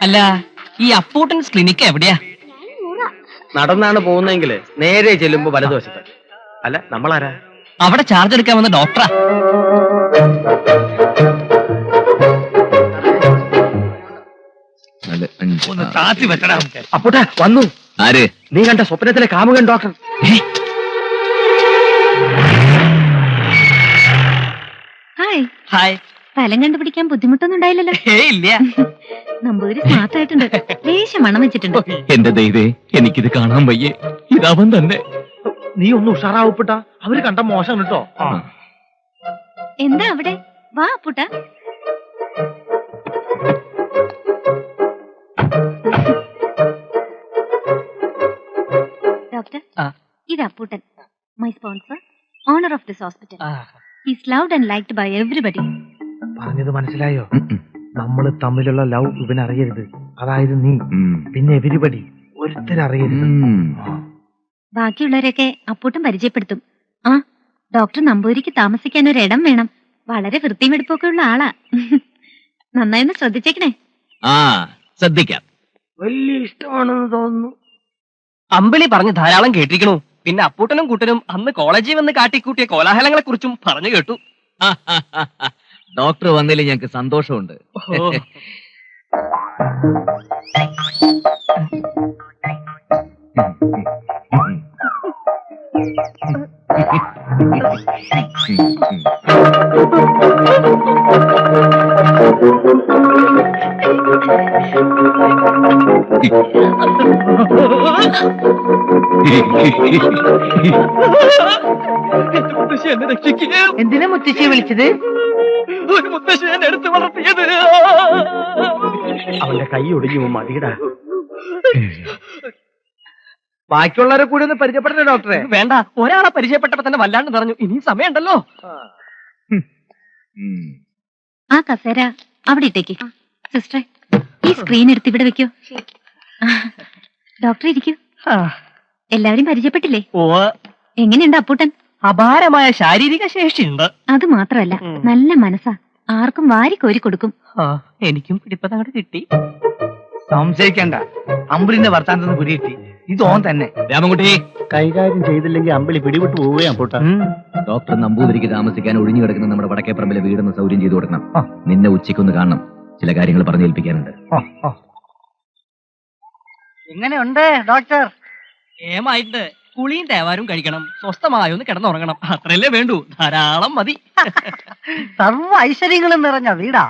അല്ല, ഈ അപ്പൂട്ടൻസ് ക്ലിനിക്ക് എവിടെയാ? നടന്നാണ് പോകുന്നതെങ്കിൽ നേരെ ചെല്ലുമ്പോ വലതുവശത്ത്. അല്ല, നമ്മളാരാ? അവിടെ ചാർജ് എടുക്കാൻ വന്ന ഡോക്ടറാ. അപ്പൂട്ടാ വന്നു. ആര്? നീ കണ്ട സ്വപ്നത്തിലെ കാമുകൻ ഡോക്ടർ. ഹായ്. ഹായ്. സ്ഥലം കണ്ടുപിടിക്കാൻ ബുദ്ധിമുട്ടൊന്നും ഉണ്ടായില്ലല്ലോ? ഇല്ല. നമ്പൂതിരി സ്മാർട്ട് ആയിട്ടുണ്ട്. ലേശം മണം വെച്ചിട്ടുണ്ട്. എന്റെ ദൈവേ, എനിക്കിത് കാണാൻ വയ്യേ. ഇതവൻ തന്നെ. നീ ഒന്ന് ഉഷാറാവപ്പെട്ടാ, അവര് കണ്ട മോശം കേട്ടോ. എന്താ അവിടെ? വാ അപ്പൂട്ട. ഡോക്ടർ, ഇത് Appoottan, my sponsor, owner of this hospital. He's loved and liked by everybody. പറഞ്ഞത് മനസ്സിലായോ? നമ്മൾ തമ്മിലുള്ള ലവ് ഇവനറിയരുത്. അതായത് നീ, പിന്നെ എവരിബഡി, ഒരുത്തരറിയരുത്. ബാക്കിയുള്ളവരെയൊക്കെ അപ്പൂട്ടൻ പരിചയപ്പെടുത്തും. ആ, ഡോക്ടർ നമ്പൂതിരിക്ക് താമസിക്കാൻ ഒരു ഇടം വേണം. വളരെ വൃത്തിയും വെടുപ്പൊക്കെ ഉള്ള ആളാ. നന്നായി ശ്രദ്ധിച്ചേക്കണേ. ശ്രദ്ധിക്കാം. വലിയ ഇഷ്ടമാണെന്ന് തോന്നുന്നു. അമ്പിളി പറഞ്ഞ് ധാരാളം കേട്ടിരിക്കണു. പിന്നെ അപ്പൂട്ടനും കൂട്ടനും അന്ന് കോളേജിൽ വന്ന് കാട്ടിക്കൂട്ടിയ കോലാഹലങ്ങളെ കുറിച്ചും പറഞ്ഞു കേട്ടു. ഡോക്ടർ വന്നതിൽ ഞങ്ങൾക്ക് സന്തോഷമുണ്ട്. എന്തിനാ മുത്തശ്ശിയെ വിളിച്ചത്? ഒരു മുത്തശ്ശിയെ എടുത്ത് വളർത്തിയത്. അവന്റെ കൈ ഒടിഞ്ഞു മതിടാ. ബാക്കിയുള്ളവരെ കൂടി ഒന്ന് പരിചയപ്പെട്ടേ ഡോക്ടറെ. വേണ്ട, ഒരാളെ പരിചയപ്പെട്ടപ്പോ തന്നെ വല്ലാണ്ട് പറഞ്ഞു. ഇനി സമയമുണ്ടല്ലോ. ആ കസേര അവിടെ ഇട്ടേക്ക്. സിസ്റ്ററെ, ഈ സ്ക്രീൻ എടുത്ത് ഇവിടെ വെക്കൂ. ഡോക്ടർ ഇരിക്കൂ. എല്ലാവരും പരിചയപ്പെട്ടില്ലേ? എങ്ങനെയുണ്ട് അപ്പൂട്ടൻ? അപാരമായ ശാരീരിക ശേഷിയുണ്ട്. അത് മാത്രമല്ല, നല്ല മനസ്സാ. ആർക്കും വാരി കോരി കൊടുക്കും. എനിക്കും പിടിപ്പതങ്ങോട്ട് കിട്ടി. സംശയിക്കണ്ട, അമ്പിളിന്റെ വർത്താനത്തിന് പിടികിട്ടി. ഇത് ഓൻ തന്നെ. രാമൻകുട്ടി, കൈകാര്യം ചെയ്തില്ലെങ്കിൽ അമ്പിളി പിടിവിട്ട് പോവുകയാണ് പൊട്ട. ഡോക്ടർ നമ്പൂതിരിക്ക് താമസിക്കാൻ ഒഴിഞ്ഞു കിടക്കുന്ന നമ്മുടെ വടക്കേപ്പറമ്പിലെ വീടൊന്ന് സൗകര്യം ചെയ്തു കൊടുക്കണം. നിന്നെ ഉച്ചയ്ക്കൊന്ന് കാണണം. ചില കാര്യങ്ങൾ പറഞ്ഞേൽപ്പിക്കാനുണ്ട്. എങ്ങനെയുണ്ട് ഡോക്ടർ? ഏമായിട്ട് കുളിയും തേവാരും കഴിക്കണം. സ്വസ്ഥമായൊന്ന് കിടന്നുറങ്ങണം. അത്രയല്ലേ വേണ്ടൂ. ധാരാളം മതി. സർവ്വ ഐശ്വര്യങ്ങളും നിറഞ്ഞ വീടാ.